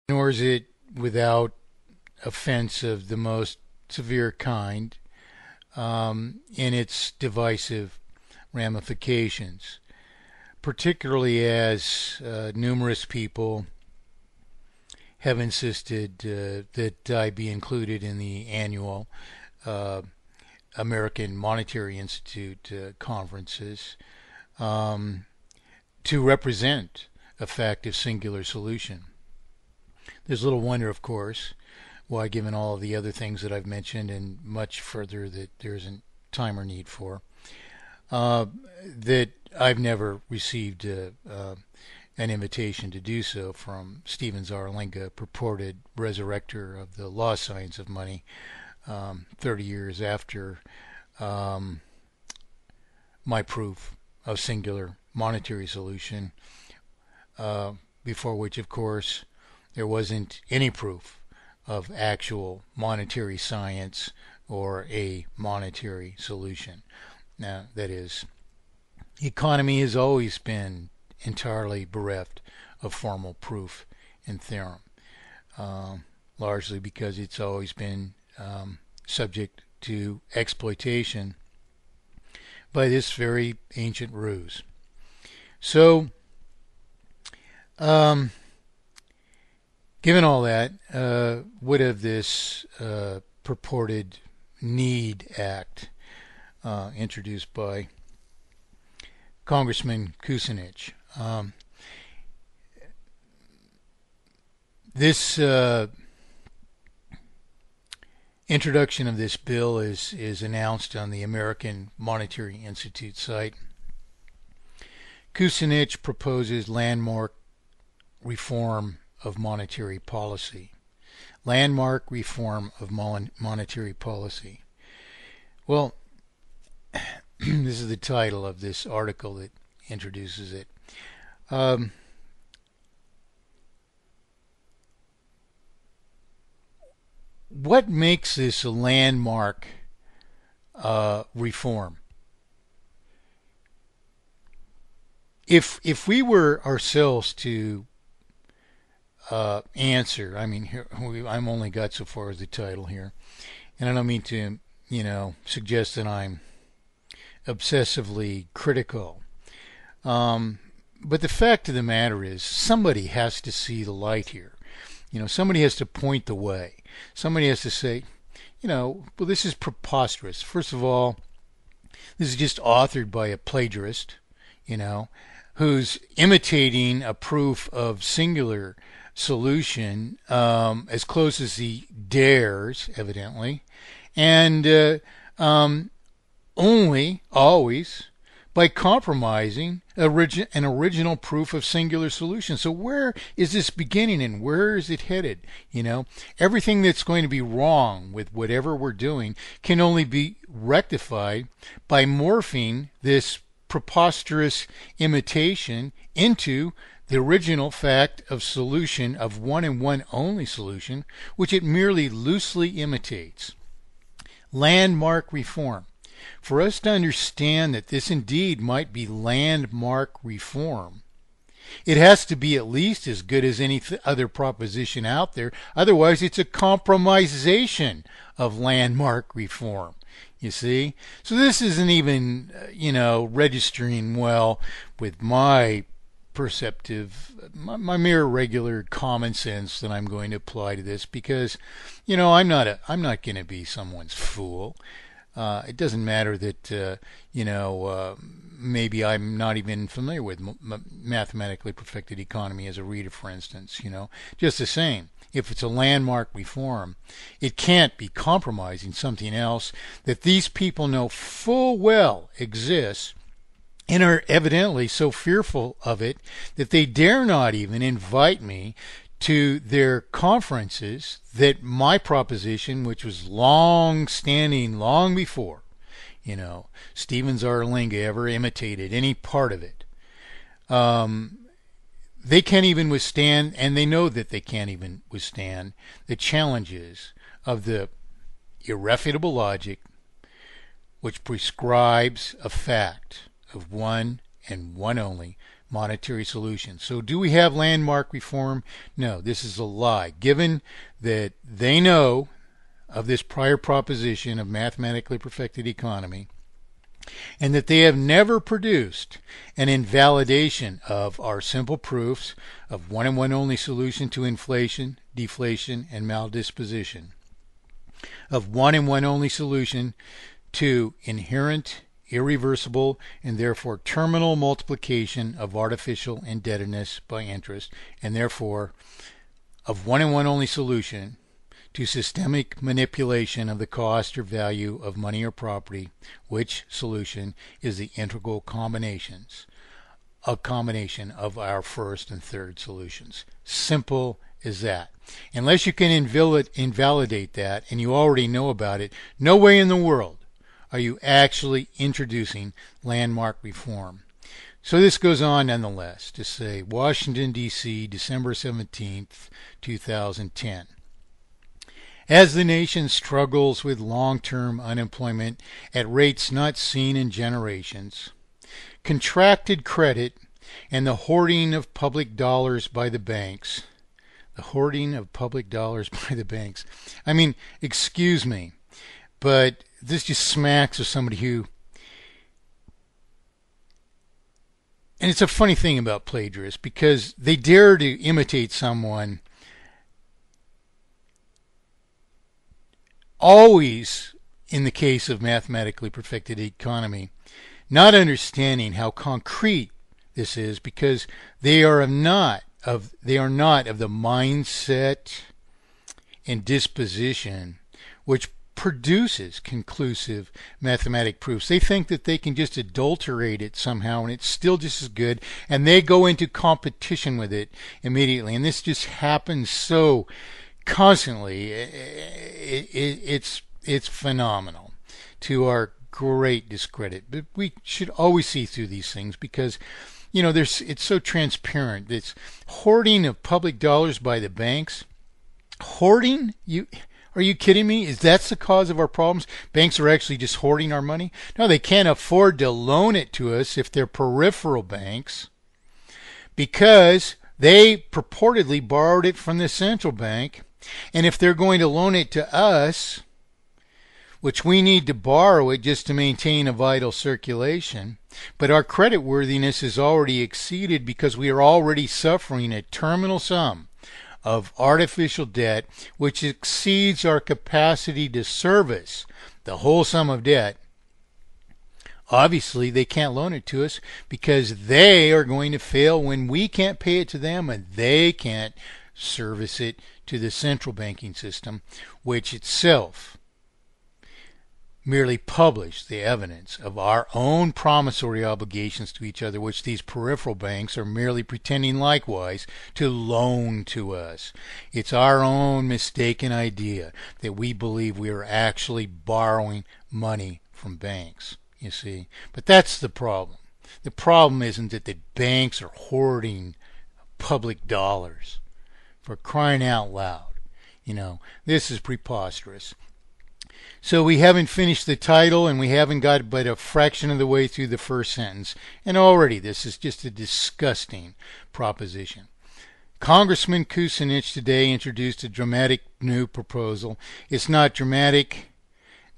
nor is it without offense of the most severe kind in its divisive ramifications, particularly as numerous people have insisted that I be included in the annual uh, American Monetary Institute conferences to represent a fact of singular solution. There's little wonder, of course, why, given all of the other things that I've mentioned and much further that there isn't time or need for, that I've never received an invitation to do so from Stephen Zarlinga, purported resurrector of the law science of money, 30 years after my proof of singular monetary solution, before which, of course, there wasn't any proof of actual monetary science or a monetary solution. Now, that is, economy has always been entirely bereft of formal proof and theorem, largely because it's always been subject to exploitation by this very ancient ruse. So, given all that, what of this purported Need Act introduced by Congressman Kucinich? This introduction of this bill is announced on the American Monetary Institute site. Kucinich proposes landmark reform of monetary policy. Landmark reform of monetary policy. Well, this is the title of this article that introduces it. What makes this a landmark reform? If we were ourselves to answer, I mean, here, I'm only got so far as the title here, and I don't mean to, suggest that I'm obsessively critical. But the fact of the matter is, somebody has to see the light here. Somebody has to point the way. Somebody has to say, well, this is preposterous. First of all, this is just authored by a plagiarist, who's imitating a proof of singular solution as close as he dares, evidently, and only, always, by compromising an original proof of singular solution. So where is this beginning and where is it headed? Everything that's going to be wrong with whatever we're doing can only be rectified by morphing this preposterous imitation into the original fact of solution of one and one only solution, which it merely loosely imitates. Landmark reform. For us to understand that this indeed might be landmark reform, it has to be at least as good as any other proposition out there. Otherwise, it's a compromisation of landmark reform. You see? So this isn't even, registering well with my my mere regular common sense that I'm going to apply to this, because, I'm not going to be someone's fool. It doesn't matter that, maybe I'm not even familiar with mathematically perfected economy as a reader, for instance, just the same. If it's a landmark reform, it can't be compromising something else that these people know full well exists and are evidently so fearful of it that they dare not even invite me to their conferences that my proposition, which was long standing, long before, Stephen Zarlinga ever imitated any part of it, they can't even withstand, and they know that they can't even withstand, the challenges of the irrefutable logic which prescribes a fact of one and one only monetary solution. So do we have landmark reform? No, this is a lie. Given that they know of this prior proposition of mathematically perfected economy, and that they have never produced an invalidation of our simple proofs of one and one only solution to inflation, deflation, and maldisposition, of one and one only solution to inherent, irreversible, and therefore terminal multiplication of artificial indebtedness by interest, and therefore of one and one only solution to systemic manipulation of the cost or value of money or property, which solution is the integral combination of our first and third solutions. Simple as that. Unless you can invalidate that, and you already know about it, no way in the world are you actually introducing landmark reform. So this goes on nonetheless to say, Washington, D.C., December 17th, 2010. As the nation struggles with long-term unemployment at rates not seen in generations, contracted credit, and the hoarding of public dollars by the banks. The hoarding of public dollars by the banks. I mean, excuse me, but this just smacks of somebody who... And it's a funny thing about plagiarists, because they dare to imitate someone always, in the case of mathematically perfected economy, not understanding how concrete this is, because they are not of the mindset and disposition which produces conclusive mathematic proofs. They think that they can just adulterate it somehow and it's still just as good, and they go into competition with it immediately. And this just happens so constantly. It's phenomenal, to our great discredit. But we should always see through these things, because it's so transparent. It's hoarding of public dollars by the banks. Hoarding? Are you kidding me? Is that the cause of our problems? Banks are actually just hoarding our money? No, they can't afford to loan it to us if they're peripheral banks, because they purportedly borrowed it from the central bank. And if they're going to loan it to us, which we need to borrow it just to maintain a vital circulation, but our creditworthiness is already exceeded because we are already suffering a terminal sum of artificial debt which exceeds our capacity to service the whole sum of debt. Obviously, they can't loan it to us because they are going to fail when we can't pay it to them, and they can't service it to the central banking system, which itself merely published the evidence of our own promissory obligations to each other, which these peripheral banks are merely pretending likewise to loan to us. It's our own mistaken idea that we believe we are actually borrowing money from banks, you see. But that's the problem. The problem isn't that the banks are hoarding public dollars. For crying out loud. This is preposterous. So we haven't finished the title, and we haven't got but a fraction of the way through the first sentence, and already this is just a disgusting proposition. Congressman Kucinich today introduced a dramatic new proposal. It's not dramatic,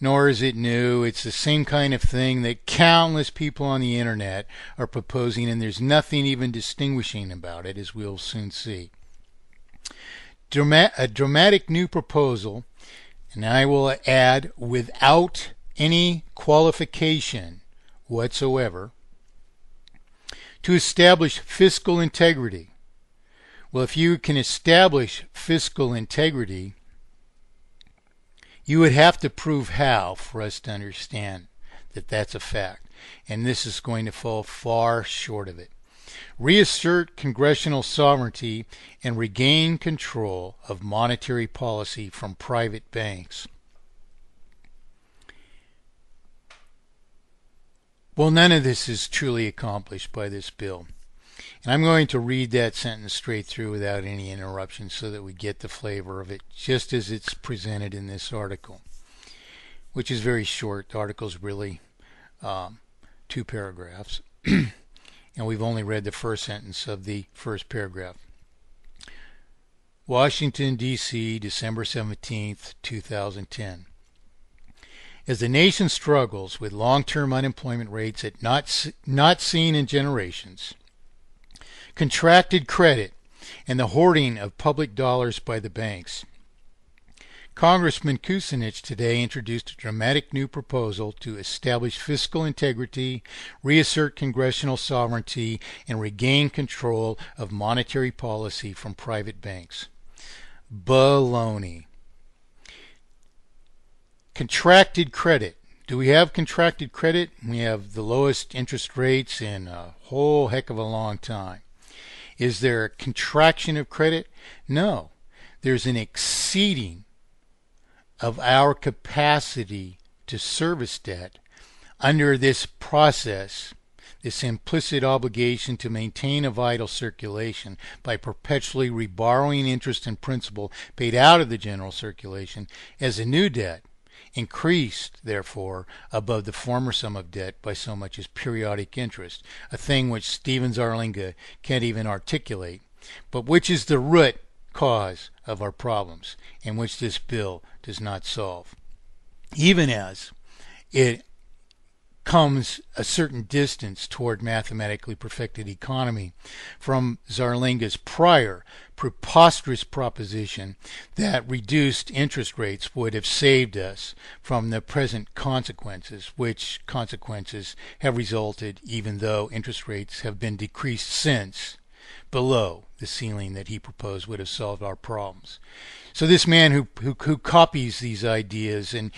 nor is it new. It's the same kind of thing that countless people on the internet are proposing, and there's nothing even distinguishing about it, as we'll soon see. A dramatic new proposal, and I will add, without any qualification whatsoever, to establish fiscal integrity. Well, if you can establish fiscal integrity, you would have to prove how for us to understand that that's a fact. And this is going to fall far short of it. Reassert congressional sovereignty and regain control of monetary policy from private banks. Well, none of this is truly accomplished by this bill. And I'm going to read that sentence straight through without any interruption so that we get the flavor of it just as it's presented in this article, which is very short. The article's really 2 paragraphs. and we've only read the first sentence of the first paragraph. Washington, D.C., December 17th, 2010. As the nation struggles with long-term unemployment rates at not seen in generations, contracted credit, and the hoarding of public dollars by the banks, Congressman Kucinich today introduced a dramatic new proposal to establish fiscal integrity, reassert congressional sovereignty, and regain control of monetary policy from private banks. Baloney. Contracted credit. Do we have contracted credit? We have the lowest interest rates in a whole heck of a long time. Is there a contraction of credit? No. There's an exceeding of our capacity to service debt under this process, this implicit obligation to maintain a vital circulation by perpetually reborrowing interest and principal paid out of the general circulation as a new debt, increased, therefore, above the former sum of debt by so much as periodic interest, a thing which Stephen Zarlinga can't even articulate, but which is the root cause of our problems, and which this bill does not solve. Even as it comes a certain distance toward mathematically perfected economy from Zarlinga's prior preposterous proposition that reduced interest rates would have saved us from the present consequences, which consequences have resulted even though interest rates have been decreased since below the ceiling that he proposed would have solved our problems. So this man who copies these ideas and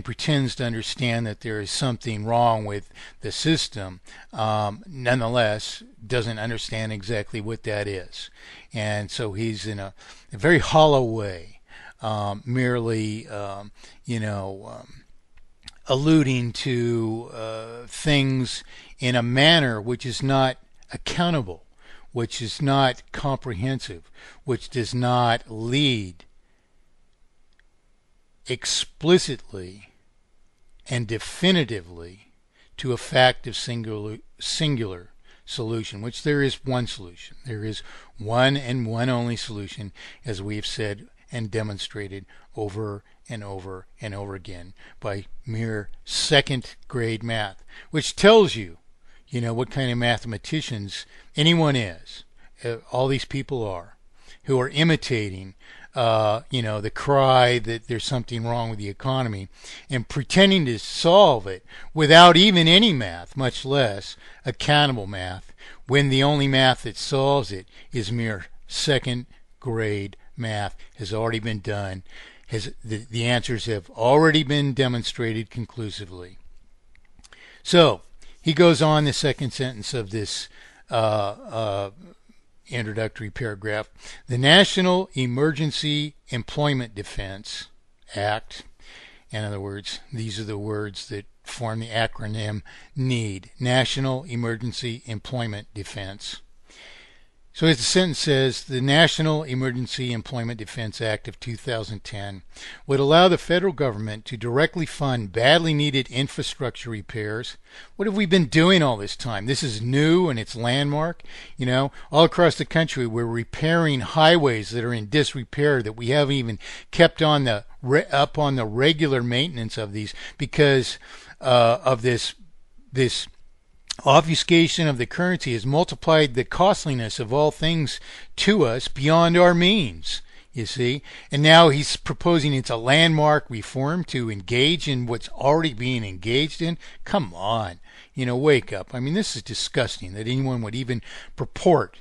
pretends to understand that there is something wrong with the system, nonetheless doesn't understand exactly what that is. And so he's in a very hollow way, merely, alluding to things in a manner which is not accountable, which is not comprehensive, which does not lead explicitly and definitively to a fact of singular solution, which there is one solution. There is one and one only solution, as we have said and demonstrated over and over and over again by mere second grade math, which tells you, what kind of mathematicians anyone is. All these people are, who are imitating, the cry that there's something wrong with the economy and pretending to solve it without even any math, much less accountable math, when the only math that solves it is mere second grade math, has already been done, the answers have already been demonstrated conclusively. So, he goes on the second sentence of this introductory paragraph. The National Emergency Employment Defense Act, in other words, these are the words that form the acronym NEED, National Emergency Employment Defense. So as the sentence says, the National Emergency Employment Defense Act of 2010 would allow the federal government to directly fund badly needed infrastructure repairs. What have we been doing all this time? This is new and it's landmark. All across the country we're repairing highways that are in disrepair, that we haven't even kept on up on the regular maintenance of these because of this obfuscation of the currency has multiplied the costliness of all things to us beyond our means, you see. And now he's proposing it's a landmark reform to engage in what's already being engaged in. Come on, wake up. I mean, this is disgusting that anyone would even purport,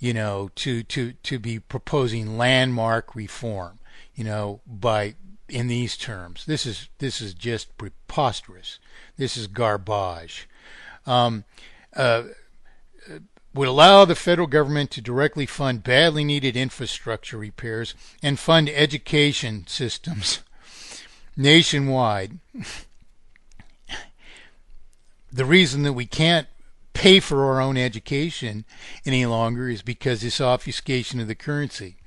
to be proposing landmark reform, in these terms. This is just preposterous. This is garbage. Would allow the federal government to directly fund badly needed infrastructure repairs and fund education systems nationwide. The reason that we can't pay for our own education any longer is because this obfuscation of the currency.